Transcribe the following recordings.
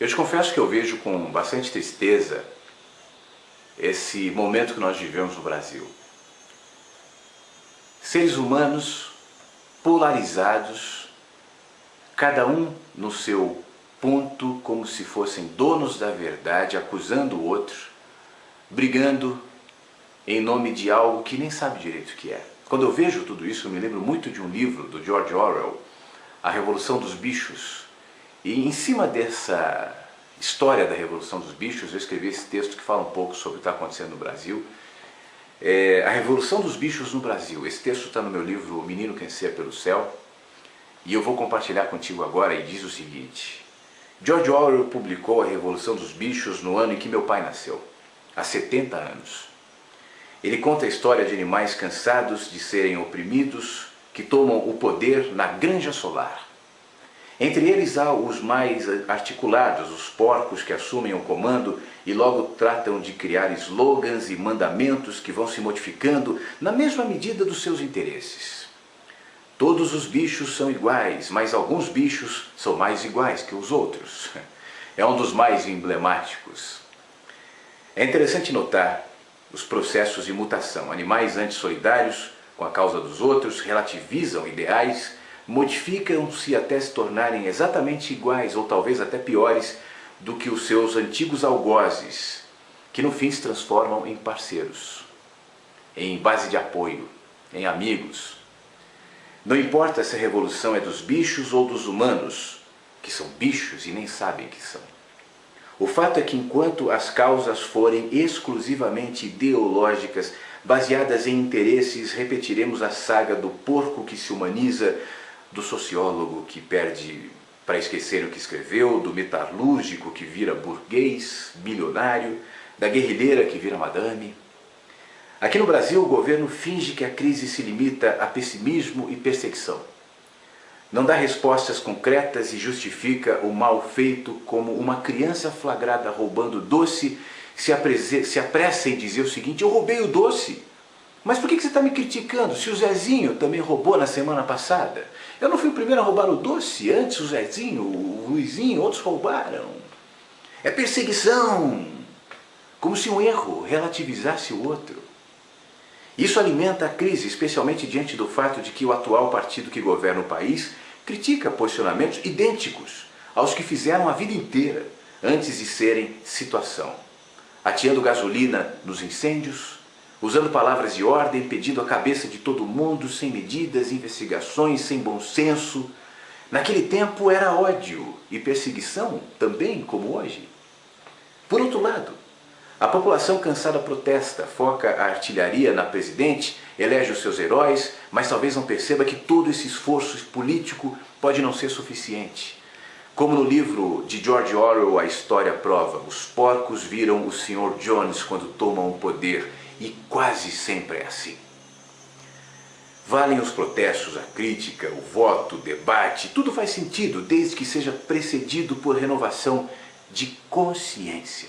Eu te confesso que eu vejo com bastante tristeza esse momento que nós vivemos no Brasil. Seres humanos polarizados, cada um no seu ponto, como se fossem donos da verdade, acusando o outro, brigando em nome de algo que nem sabe direito o que é. Quando eu vejo tudo isso, eu me lembro muito de um livro do George Orwell, A Revolução dos Bichos. E em cima dessa história da Revolução dos Bichos, eu escrevi esse texto que fala um pouco sobre o que está acontecendo no Brasil. A Revolução dos Bichos no Brasil. Esse texto está no meu livro O Menino que Anseia pelo Céu. E eu vou compartilhar contigo agora e diz o seguinte. George Orwell publicou A Revolução dos Bichos no ano em que meu pai nasceu, há 70 anos. Ele conta a história de animais cansados de serem oprimidos, que tomam o poder na granja solar. Entre eles há os mais articulados, os porcos que assumem o comando e logo tratam de criar slogans e mandamentos que vão se modificando na mesma medida dos seus interesses. Todos os bichos são iguais, mas alguns bichos são mais iguais que os outros. É um dos mais emblemáticos. É interessante notar os processos de mutação. Animais antissolidários, com a causa dos outros, relativizam ideais, modificam-se até se tornarem exatamente iguais ou talvez até piores do que os seus antigos algozes, que no fim se transformam em parceiros, em base de apoio, em amigos. Não importa se a revolução é dos bichos ou dos humanos, que são bichos e nem sabem que são. O fato é que enquanto as causas forem exclusivamente ideológicas, baseadas em interesses, repetiremos a saga do porco que se humaniza, do sociólogo que perde para esquecer o que escreveu, do metalúrgico que vira burguês, bilionário, da guerrilheira que vira madame. Aqui no Brasil, o governo finge que a crise se limita a pessimismo e perseguição. Não dá respostas concretas e justifica o mal feito como uma criança flagrada roubando doce se apressa em dizer o seguinte: eu roubei o doce. Mas por que você está me criticando se o Zezinho também roubou na semana passada? Eu não fui o primeiro a roubar o doce, antes o Zezinho, o Luizinho, outros roubaram. É perseguição, como se um erro relativizasse o outro. Isso alimenta a crise, especialmente diante do fato de que o atual partido que governa o país critica posicionamentos idênticos aos que fizeram a vida inteira antes de serem situação. Ateando gasolina nos incêndios, usando palavras de ordem, pedindo a cabeça de todo mundo, sem medidas, investigações, sem bom senso. Naquele tempo era ódio e perseguição também, como hoje. Por outro lado, a população cansada protesta, foca a artilharia na presidente, elege os seus heróis, mas talvez não perceba que todo esse esforço político pode não ser suficiente. Como no livro de George Orwell, a história prova, os porcos viram o Sr. Jones quando tomam o poder, e quase sempre é assim. Valem os protestos, a crítica, o voto, o debate, tudo faz sentido, desde que seja precedido por renovação de consciência.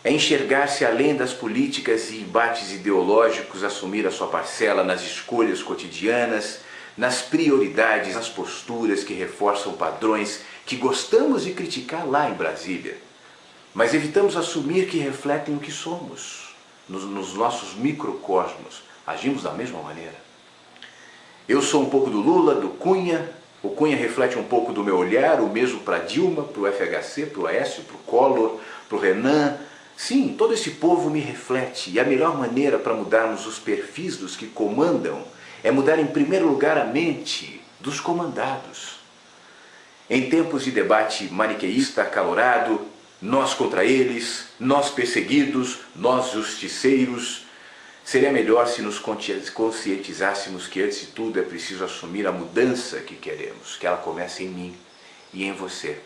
É enxergar-se além das políticas e embates ideológicos, assumir a sua parcela nas escolhas cotidianas, nas prioridades, nas posturas que reforçam padrões que gostamos de criticar lá em Brasília, mas evitamos assumir que refletem o que somos, nos nossos microcosmos. Agimos da mesma maneira. Eu sou um pouco do Lula, do Cunha, o Cunha reflete um pouco do meu olhar, o mesmo para Dilma, para o FHC, para o Aécio, para o Collor, para o Renan. Sim, todo esse povo me reflete, e a melhor maneira para mudarmos os perfis dos que comandam é mudar em primeiro lugar a mente dos comandados. Em tempos de debate maniqueísta acalorado, nós contra eles, nós perseguidos, nós justiceiros, seria melhor se nos conscientizássemos que antes de tudo é preciso assumir a mudança que queremos, que ela comece em mim e em você.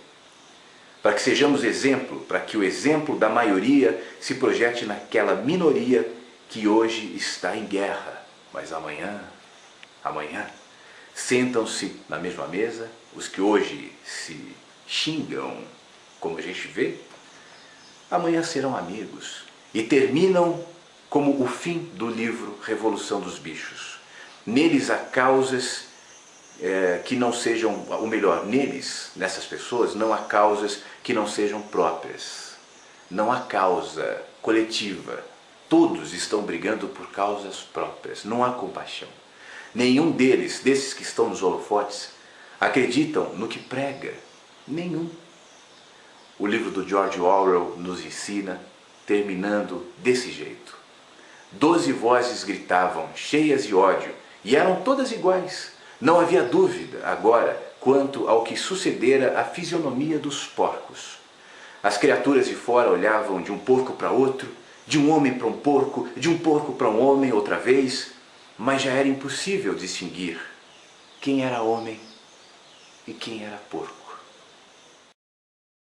Para que sejamos exemplo, para que o exemplo da maioria se projete naquela minoria que hoje está em guerra. Mas amanhã, sentam-se na mesma mesa os que hoje se xingam, como a gente vê, amanhã serão amigos e terminam como o fim do livro Revolução dos Bichos. Neles há causas que não sejam, ou melhor, neles, nessas pessoas, não há causas que não sejam próprias. Não há causa coletiva. Todos estão brigando por causas próprias. Não há compaixão. Nenhum deles, desses que estão nos holofotes, acreditam no que prega. Nenhum. O livro do George Orwell nos ensina, terminando desse jeito. 12 vozes gritavam, cheias de ódio, e eram todas iguais. Não havia dúvida, agora, quanto ao que sucedera à fisionomia dos porcos. As criaturas de fora olhavam de um porco para outro, de um homem para um porco, de um porco para um homem outra vez, mas já era impossível distinguir quem era homem e quem era porco.